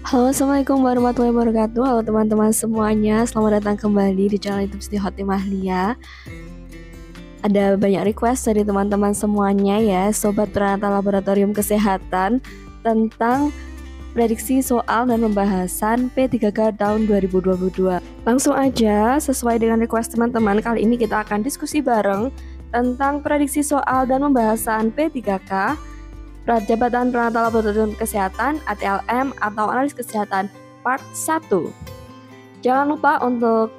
Halo, assalamualaikum warahmatullahi wabarakatuh. Halo teman-teman semuanya, selamat datang kembali di channel YouTube Siti Khotimah Lia. Ada banyak request dari teman-teman semuanya ya, Sobat Peranata Laboratorium Kesehatan, tentang prediksi soal dan pembahasan P3K tahun 2022. Langsung aja, sesuai dengan request teman-teman, kali ini kita akan diskusi bareng tentang prediksi soal dan pembahasan P3K Jabatan Peranata Laboratorium Kesehatan (ATLM) atau Analis Kesehatan Part 1. Jangan lupa untuk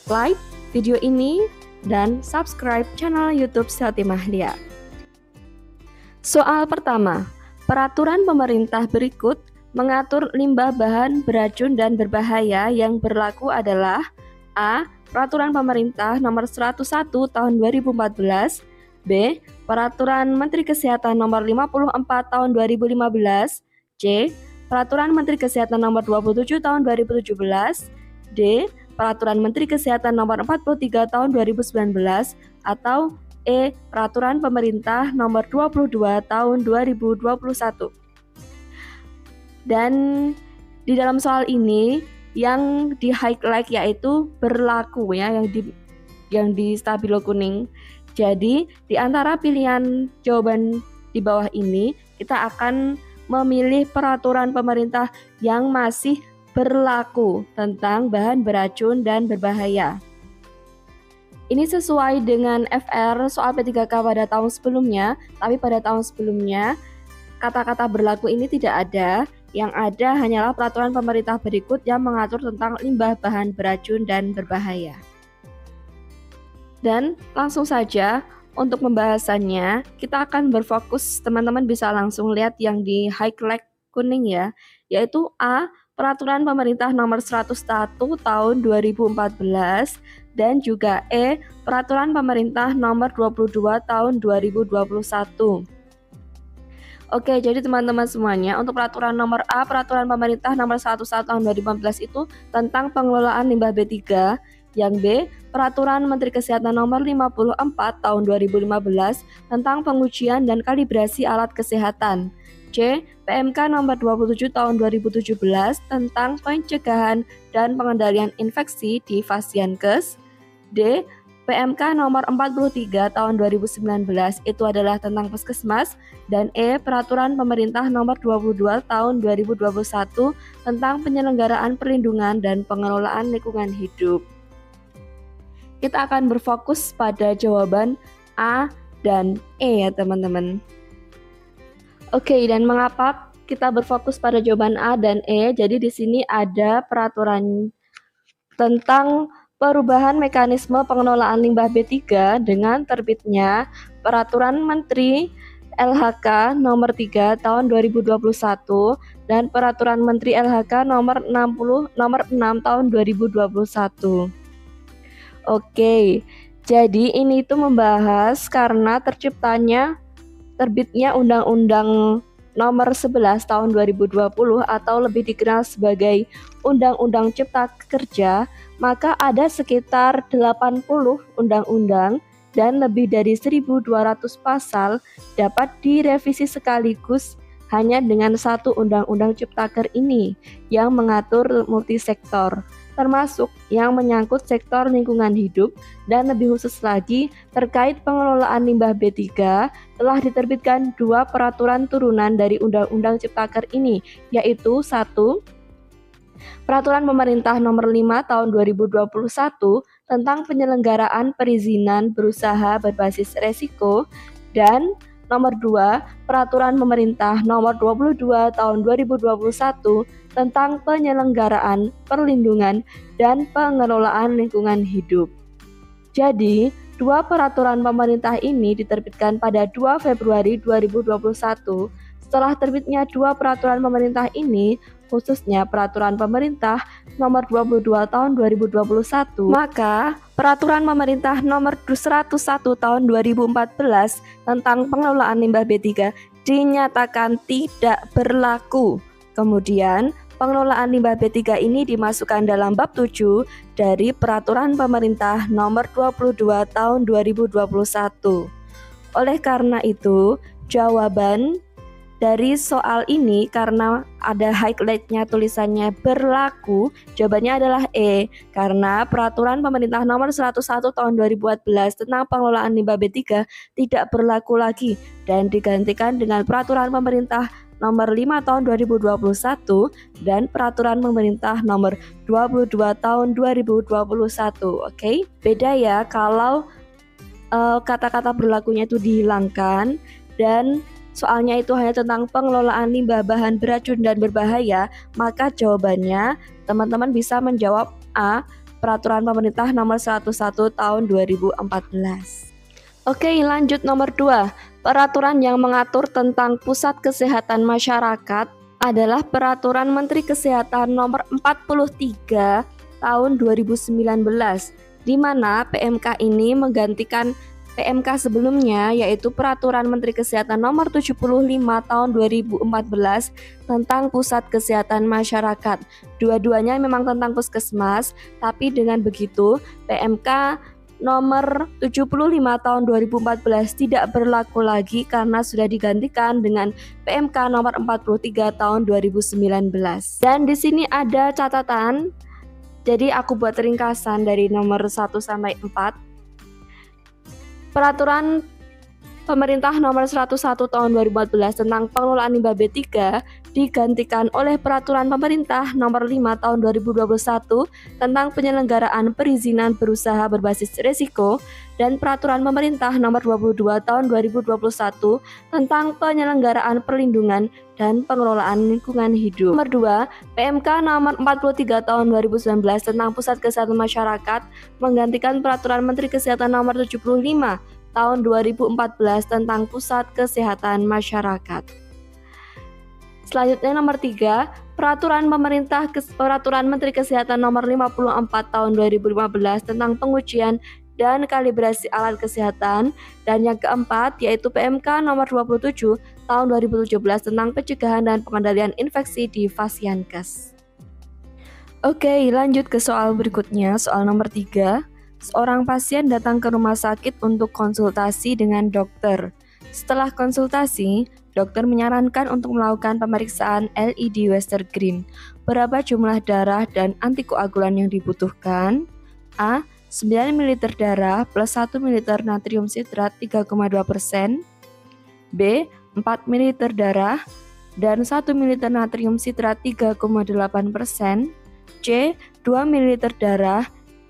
like video ini dan subscribe channel YouTube Khotimah Lia. Soal pertama, peraturan pemerintah berikut mengatur limbah bahan beracun dan berbahaya yang berlaku adalah A. Peraturan Pemerintah Nomor 101 Tahun 2014, B. Peraturan Menteri Kesehatan Nomor 54 Tahun 2015, C. Peraturan Menteri Kesehatan Nomor 27 Tahun 2017, D. Peraturan Menteri Kesehatan Nomor 43 Tahun 2019, atau E. Peraturan Pemerintah Nomor 22 Tahun 2021. Dan di dalam soal ini yang di highlight yaitu berlaku ya, yang di stabilo kuning. Jadi di antara pilihan jawaban di bawah ini kita akan memilih peraturan pemerintah yang masih berlaku tentang bahan beracun dan berbahaya. Ini sesuai dengan FR soal P3K pada tahun sebelumnya, tapi pada tahun sebelumnya kata-kata berlaku ini tidak ada. Yang ada hanyalah peraturan pemerintah berikut yang mengatur tentang limbah bahan beracun dan berbahaya. Dan langsung saja untuk pembahasannya, kita akan berfokus, teman-teman bisa langsung lihat yang di highlight kuning ya, yaitu A. Peraturan Pemerintah Nomor 101 Tahun 2014 dan juga E. Peraturan Pemerintah Nomor 22 Tahun 2021. Oke, jadi teman-teman semuanya, untuk peraturan nomor A, peraturan pemerintah nomor 101 tahun 2015 itu tentang pengelolaan limbah B3. Yang B, peraturan Menteri Kesehatan nomor 54 tahun 2015 tentang pengujian dan kalibrasi alat kesehatan. C, PMK nomor 27 tahun 2017 tentang pencegahan dan pengendalian infeksi di Fasienkes. D, PMK nomor 43 tahun 2019 itu adalah tentang puskesmas, dan E. Peraturan Pemerintah nomor 22 tahun 2021 tentang penyelenggaraan perlindungan dan pengelolaan lingkungan hidup. Kita akan berfokus pada jawaban A dan E ya teman-teman. Oke, dan mengapa kita berfokus pada jawaban A dan E? Jadi di sini ada peraturan tentang perubahan mekanisme pengelolaan limbah B3 dengan terbitnya Peraturan Menteri LHK nomor 3 tahun 2021 dan Peraturan Menteri LHK nomor 6 tahun 2021. Oke, jadi ini itu membahas karena terbitnya Undang-Undang nomor 11 tahun 2020 atau lebih dikenal sebagai Undang-Undang Cipta Kerja, maka ada sekitar 80 undang-undang dan lebih dari 1.200 pasal dapat direvisi sekaligus hanya dengan satu Undang-Undang Ciptaker ini yang mengatur multisektor, termasuk yang menyangkut sektor lingkungan hidup, dan lebih khusus lagi terkait pengelolaan limbah B3 telah diterbitkan dua peraturan turunan dari Undang-Undang Ciptaker ini, yaitu 1. Peraturan Pemerintah Nomor 5 Tahun 2021 tentang penyelenggaraan perizinan berusaha berbasis resiko, dan Nomor 2, Peraturan Pemerintah Nomor 22 Tahun 2021 tentang penyelenggaraan perlindungan dan pengelolaan lingkungan hidup. Jadi, dua peraturan pemerintah ini diterbitkan pada 2 Februari 2021. Setelah terbitnya dua peraturan pemerintah ini, khususnya Peraturan Pemerintah Nomor 22 Tahun 2021, maka Peraturan Pemerintah Nomor 101 Tahun 2014 tentang pengelolaan limbah B3 dinyatakan tidak berlaku. Kemudian, pengelolaan limbah B3 ini dimasukkan dalam bab 7 dari Peraturan Pemerintah Nomor 22 Tahun 2021. Oleh karena itu, jawaban Dari soal ini karena ada highlightnya tulisannya berlaku, jawabannya adalah E. Karena peraturan pemerintah nomor 101 tahun 2014 tentang pengelolaan limbah B3 tidak berlaku lagi dan digantikan dengan peraturan pemerintah nomor 5 tahun 2021 dan peraturan pemerintah nomor 22 tahun 2021. Oke? Beda ya kalau kata-kata berlakunya itu dihilangkan dan soalnya itu hanya tentang pengelolaan limbah bahan beracun dan berbahaya, maka jawabannya teman-teman bisa menjawab A, peraturan pemerintah nomor 101 tahun 2014. Oke, lanjut nomor 2. Peraturan yang mengatur tentang Pusat Kesehatan Masyarakat adalah Peraturan Menteri Kesehatan nomor 43 tahun 2019, di mana PMK ini menggantikan PMK sebelumnya, yaitu Peraturan Menteri Kesehatan nomor 75 tahun 2014 tentang Pusat Kesehatan Masyarakat. Dua-duanya memang tentang puskesmas, tapi dengan begitu PMK nomor 75 tahun 2014 tidak berlaku lagi karena sudah digantikan dengan PMK nomor 43 tahun 2019. Dan di sini ada catatan, jadi aku buat ringkasan dari nomor 1 sampai 4. Peraturan Pemerintah nomor 101 tahun 2014 tentang pengelolaan limbah B3 digantikan oleh Peraturan Pemerintah nomor 5 tahun 2021 tentang penyelenggaraan perizinan berusaha berbasis risiko dan Peraturan Pemerintah nomor 22 tahun 2021 tentang penyelenggaraan perlindungan dan pengelolaan lingkungan hidup. Nomor 2, PMK nomor 43 tahun 2019 tentang Pusat Kesehatan Masyarakat menggantikan Peraturan Menteri Kesehatan nomor 75 tahun 2014 tentang Pusat Kesehatan Masyarakat. Selanjutnya nomor 3, Peraturan Menteri Kesehatan nomor 54 tahun 2015 tentang pengujian dan kalibrasi alat kesehatan, dan yang keempat yaitu PMK nomor 27 tahun 2017 tentang pencegahan dan pengendalian infeksi di Fasiankes. Oke, lanjut ke soal berikutnya, soal nomor 3. Seorang pasien datang ke rumah sakit untuk konsultasi dengan dokter. Setelah konsultasi, dokter menyarankan untuk melakukan pemeriksaan LED Westergren. Berapa jumlah darah dan antikoagulan yang dibutuhkan? A. 9 ml darah plus 1 ml natrium sitrat 3,2%. B. 4 ml darah dan 1 ml natrium sitrat 3,8%. C. 2 ml darah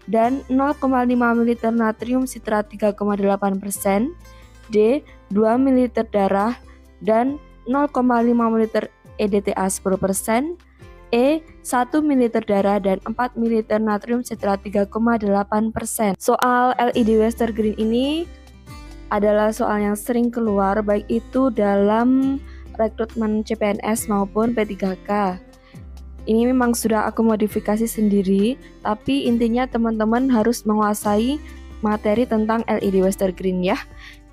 dan 0,5 ml natrium sitrat 3,8%. D. 2 ml darah dan 0,5 ml EDTA 10%. E. 1 ml darah dan 4 ml natrium sitrat 3,8%. Soal LED Westergren ini adalah soal yang sering keluar baik itu dalam rekrutmen CPNS maupun P3K. Ini memang sudah aku modifikasi sendiri, tapi intinya teman-teman harus menguasai materi tentang LED Westergren ya.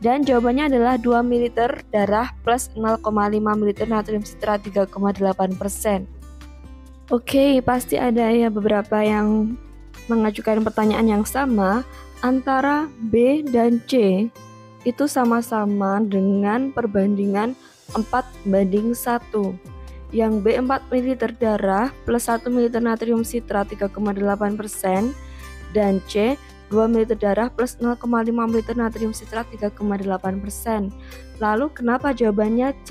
Dan jawabannya adalah 2 ml darah plus 0,5 ml natrium sitrat 3,8%. Oke, pasti ada ya beberapa yang mengajukan pertanyaan yang sama antara B dan C. Itu sama-sama dengan perbandingan 4:1. Yang B 4 ml darah plus 1 ml natrium sitrat 3,8% dan C 2 ml darah plus 0,5 ml natrium sitrat 3,8%. Lalu kenapa jawabannya C?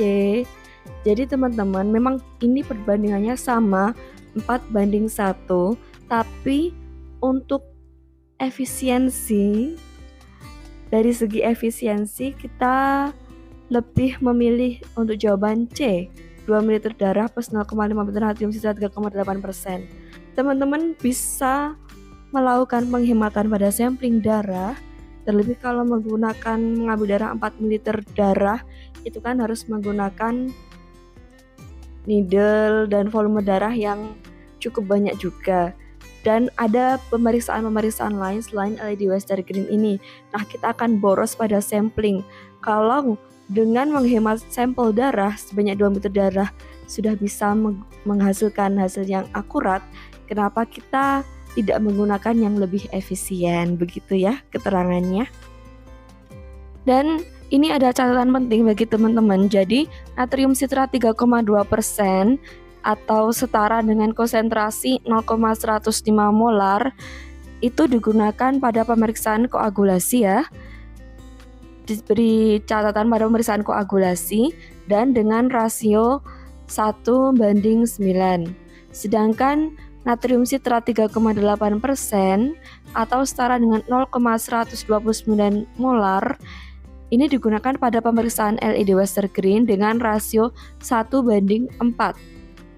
Jadi teman-teman, memang ini perbandingannya sama 4:1, tapi untuk efisiensi, dari segi efisiensi kita lebih memilih untuk jawaban C, 2 ml darah plus 0,5 ml natrium sitrat 3,8%. Teman-teman bisa melakukan penghematan pada sampling darah, terlebih kalau mengambil darah 4 ml darah, itu kan harus menggunakan needle dan volume darah yang cukup banyak juga. Dan ada pemeriksaan-pemeriksaan lain selain LED Westergren ini. Nah, kita akan boros pada sampling. Kalau dengan menghemat sampel darah sebanyak 2 ml darah sudah bisa menghasilkan hasil yang akurat, kenapa kita tidak menggunakan yang lebih efisien? Begitu ya keterangannya. Dan Ini ada catatan penting bagi teman-teman. Jadi, natrium sitrat 3,2% atau setara dengan konsentrasi 0,105 molar itu digunakan pada pemeriksaan koagulasi ya. Diberi catatan pada pemeriksaan koagulasi dan dengan rasio 1:9. Sedangkan natrium sitrat 3,8% atau setara dengan 0,129 molar ini digunakan pada pemeriksaan LED Westergren dengan rasio 1:4.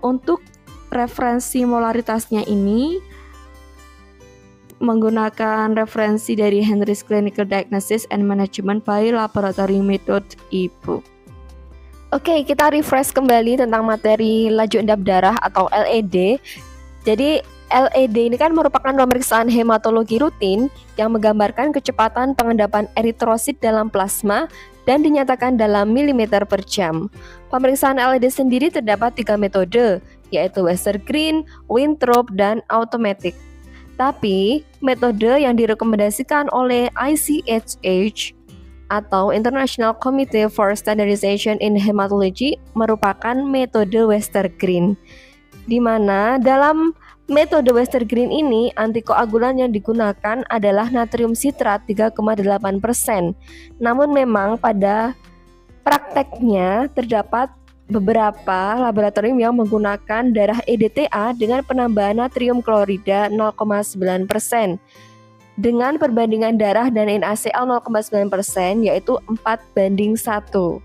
Untuk referensi molaritasnya ini menggunakan referensi dari Henry's Clinical Diagnosis and Management by Laboratory Method e-book. Oke, kita refresh kembali tentang materi laju endap darah atau LED. Jadi LED ini kan merupakan pemeriksaan hematologi rutin yang menggambarkan kecepatan pengendapan eritrosit dalam plasma dan dinyatakan dalam milimeter per jam. Pemeriksaan LED sendiri terdapat 3 metode, yaitu Westergren, Winthrop, dan automatic. Tapi metode yang direkomendasikan oleh ICHH atau International Committee for Standardization in Hematology merupakan metode Westergren, di mana dalam metode Westergren ini antikoagulan yang digunakan adalah natrium sitrat 3,8%. Namun memang pada prakteknya terdapat beberapa laboratorium yang menggunakan darah EDTA dengan penambahan natrium klorida 0,9% dengan perbandingan darah dan NaCl 0,9% yaitu 4:1.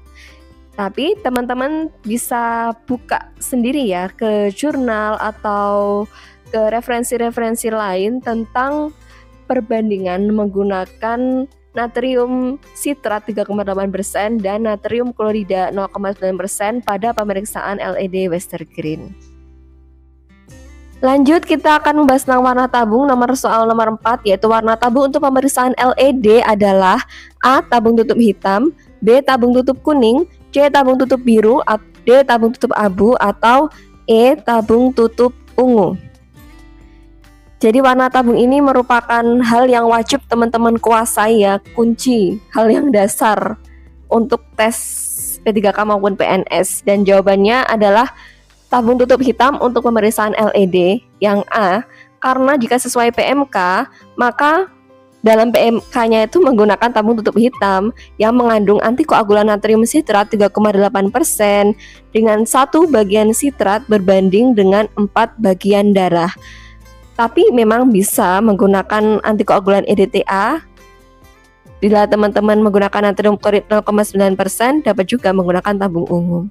Tapi teman-teman bisa buka sendiri ya ke jurnal atau ke referensi-referensi lain tentang perbandingan menggunakan natrium sitrat 3,8% dan natrium klorida 0,9% pada pemeriksaan LED Westergren. Lanjut, kita akan membahas tentang warna tabung soal nomor 4, yaitu warna tabung untuk pemeriksaan LED adalah A. Tabung tutup hitam, B. Tabung tutup kuning, C. Tabung tutup biru, D. Tabung tutup abu, atau E. Tabung tutup ungu. Jadi warna tabung ini merupakan hal yang wajib teman-teman kuasai ya, kunci, hal yang dasar untuk tes P3K maupun PNS. Dan jawabannya adalah tabung tutup hitam untuk pemeriksaan LED yang A, karena jika sesuai PMK, maka dalam PMK-nya itu menggunakan tabung tutup hitam yang mengandung antikoagulan natrium sitrat 3,8% dengan 1 bagian sitrat berbanding dengan 4 bagian darah. Tapi memang bisa menggunakan antikoagulan EDTA. Bila teman-teman menggunakan natrium klorid 0,9%, dapat juga menggunakan tabung ungu.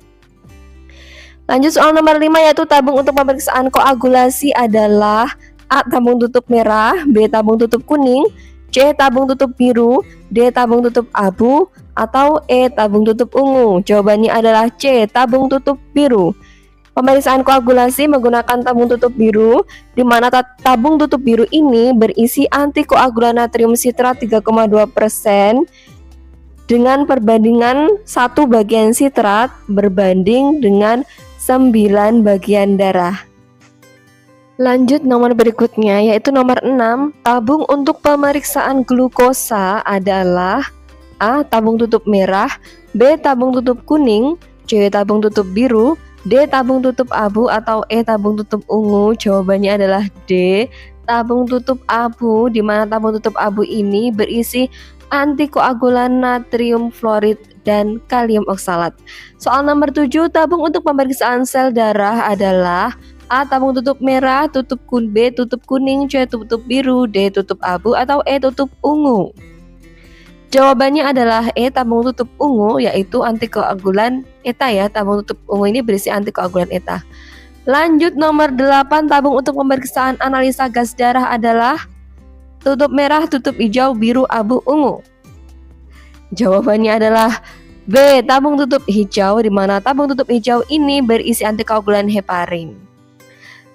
Lanjut soal nomor 5, yaitu tabung untuk pemeriksaan koagulasi adalah A. Tabung tutup merah, B. Tabung tutup kuning, C. Tabung tutup biru, D. Tabung tutup abu, atau E. Tabung tutup ungu. Jawabannya adalah C. Tabung tutup biru. Pemeriksaan koagulasi menggunakan tabung tutup biru, di mana tabung tutup biru ini berisi antikoagulan natrium sitrat 3,2% dengan perbandingan 1 bagian sitrat berbanding dengan 9 bagian darah. Lanjut nomor berikutnya, yaitu nomor 6, tabung untuk pemeriksaan glukosa adalah A. Tabung tutup merah, B. Tabung tutup kuning, C. Tabung tutup biru, D. Tabung tutup abu, atau E. Tabung tutup ungu. Jawabannya adalah D. Tabung tutup abu, di mana tabung tutup abu ini berisi antikoagulan natrium fluorid dan kalium oksalat. Soal nomor 7, tabung untuk pemeriksaan sel darah adalah A. Tabung tutup merah, B. Tutup kuning, C. Tutup biru, D. Tutup abu, atau E. Tutup ungu. Jawabannya adalah E. Tabung tutup ungu, yaitu antikoagulan ETA ya. Tabung tutup ungu ini berisi antikoagulan ETA. Lanjut nomor 8, tabung untuk pemeriksaan analisa gas darah adalah tutup merah, tutup hijau, biru, abu, ungu. Jawabannya adalah B. Tabung tutup hijau, di mana tabung tutup hijau ini berisi antikoagulan heparin.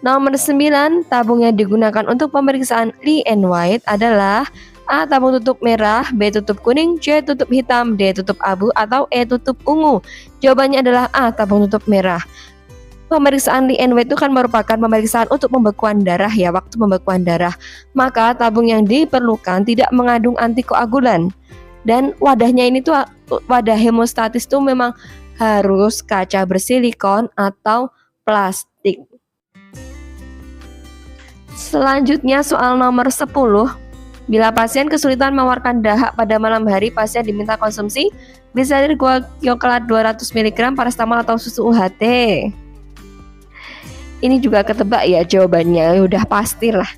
Nomor 9, tabung yang digunakan untuk pemeriksaan Lee and White adalah A. Tabung tutup merah, B. Tutup kuning, C. Tutup hitam, D. Tutup abu, atau E. Tutup ungu. Jawabannya adalah A. Tabung tutup merah. Pemeriksaan Lee and White itu kan merupakan pemeriksaan untuk pembekuan darah ya, waktu pembekuan darah. Maka tabung yang diperlukan tidak mengandung antikoagulan. Dan wadahnya ini tuh wadah hemostatis tuh memang harus kaca bersilikon atau plastik. Selanjutnya soal nomor 10. Bila pasien kesulitan mengeluarkan dahak pada malam hari, pasien diminta konsumsi gliseril guaiacolat 200 mg paracetamol atau susu UHT. Ini juga ketebak ya jawabannya, udah pastilah.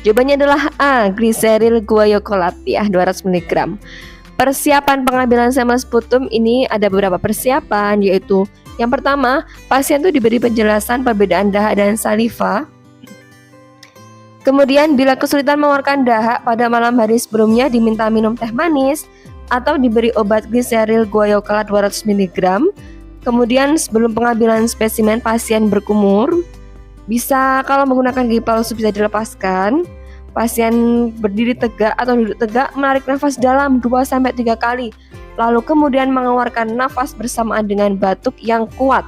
Jawabannya adalah A, gliseril guaiacolat ya 200 mg. Persiapan pengambilan sampel sputum ini ada beberapa persiapan, yaitu yang pertama, pasien tuh diberi penjelasan perbedaan dahak dan saliva. Kemudian bila kesulitan mengeluarkan dahak pada malam hari sebelumnya, diminta minum teh manis atau diberi obat gliseril guaiacolat 200 mg. Kemudian sebelum pengambilan spesimen, pasien berkumur. Bisa kalau menggunakan gigi palsu bisa dilepaskan. Pasien berdiri tegak atau duduk tegak, menarik nafas dalam 2-3 kali, lalu kemudian mengeluarkan nafas bersamaan dengan batuk yang kuat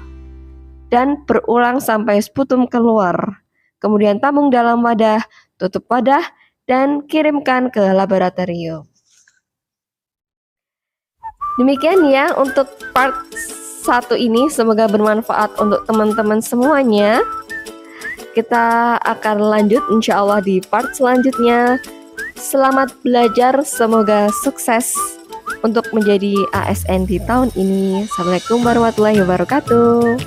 dan berulang sampai sputum keluar. Kemudian tabung dalam wadah, tutup wadah, dan kirimkan ke laboratorium. Demikian ya untuk part 1 ini, semoga bermanfaat untuk teman-teman semuanya. Kita akan lanjut insya Allah di part selanjutnya. Selamat belajar, semoga sukses untuk menjadi ASN di tahun ini. Assalamualaikum warahmatullahi wabarakatuh.